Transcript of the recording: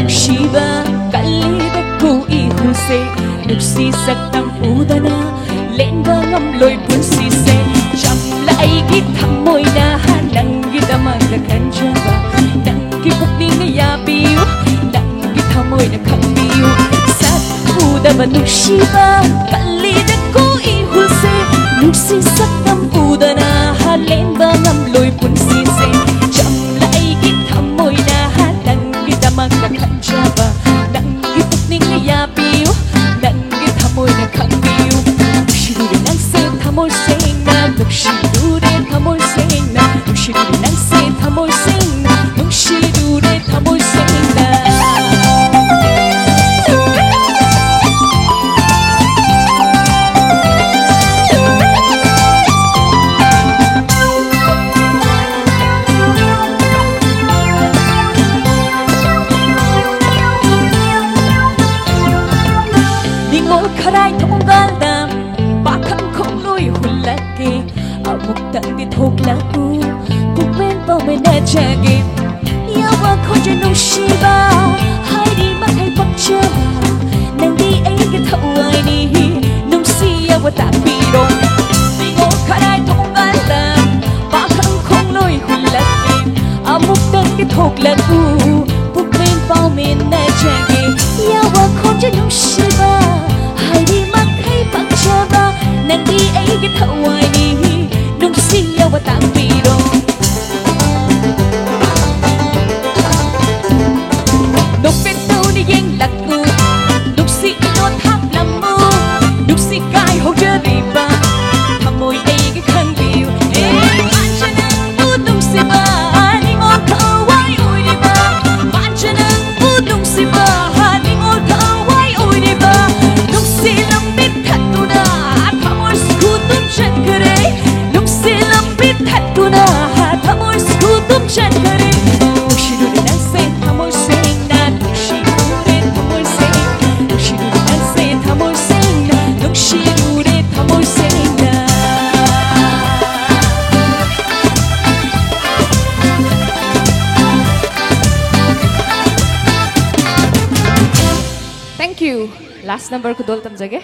ꯅꯨꯡꯁꯤꯕ ꯀꯜꯂꯤꯕ ꯈꯨꯏꯍꯨꯜꯁꯦ ꯅꯨꯡꯁꯤ ꯁꯛꯇꯝ ꯎꯗꯅ ꯂꯦꯟꯕ ꯉꯝꯂꯣꯏ ꯄꯨꯟꯁꯤꯁꯦ ꯆꯝꯂ ꯑꯩꯒꯤ ꯊꯃꯣꯏꯅ ꯅꯪꯒꯤꯗꯃꯛꯇ ꯈꯟꯖꯕ ꯅꯪꯒꯤ ꯄꯨꯛꯅꯤꯡꯅ ꯌꯥꯕꯤꯌꯨ ꯅꯪꯒꯤ ꯊꯃꯣꯏꯅ ꯈꯪꯕꯤꯌꯨ ꯁꯛ ꯎꯗꯕ ꯅꯨꯡꯁꯤꯕ ꯀꯜꯂꯤꯕ ꯈꯨꯏꯍꯨꯜꯁꯦ ꯅꯨꯡꯁꯤ ꯁꯛꯇꯝ ꯎꯗꯅ ꯂꯦꯟꯕ ꯉꯝꯂꯣꯏ ꯄꯨꯟꯁꯤꯁꯦ ꯆꯝꯂ ꯑꯩꯒꯤ ꯊꯃꯣꯏꯅ ꯅꯪꯒꯤꯗꯃꯛꯇ ꯈꯟꯖꯕ ꯅꯪꯒꯤ ꯄꯨꯛꯅꯤꯡꯅ ꯌꯥꯕꯤꯌꯨ ꯅꯪꯒꯤ ꯊꯃꯣꯏꯅ ꯈꯪꯕꯤꯌꯨ ꯅꯨꯡꯁꯤꯔꯨꯔꯦ ꯅꯪꯁꯦ ꯊꯃꯣꯏ ꯁꯦꯡꯅ ꯅꯨꯡꯁꯤꯔꯨꯔꯦ ꯊꯃꯣꯏ ꯁꯦꯡꯅ ꯅꯨꯡꯁꯤꯔꯨꯔꯦ ꯅꯪꯁꯦ ꯊꯃꯣꯏ ꯁꯦꯡꯅ ꯅꯨꯡꯁꯤꯔꯨꯔꯦ ꯊꯃꯣꯏ ꯁꯦꯡꯅ kharaay thonggalda pakhang khongloi hullake amuktang di thoklaku pukmen pawmena jage yawa khoje nungsiba hairi makai pakchaba nangdi aige thawai ni nungsi yawa takbiro ningo kharaay thonggalda pakhang khongloi hullake amuktang di thoklaku pukmen pawmena jage yawa khoje nungsiba hairi makai pakchaba nangdi aige thawai ni nungsi yawa takbiro nokpento ni yeng lakku nuksi inot haklamu nuksi kai hojariba thamoi aige khangbiu manchana u nungsi ba ningot thawai oiriba manchana u nungsi ba ningot thawai oiriba Thank you. Last number ko dol tamjage.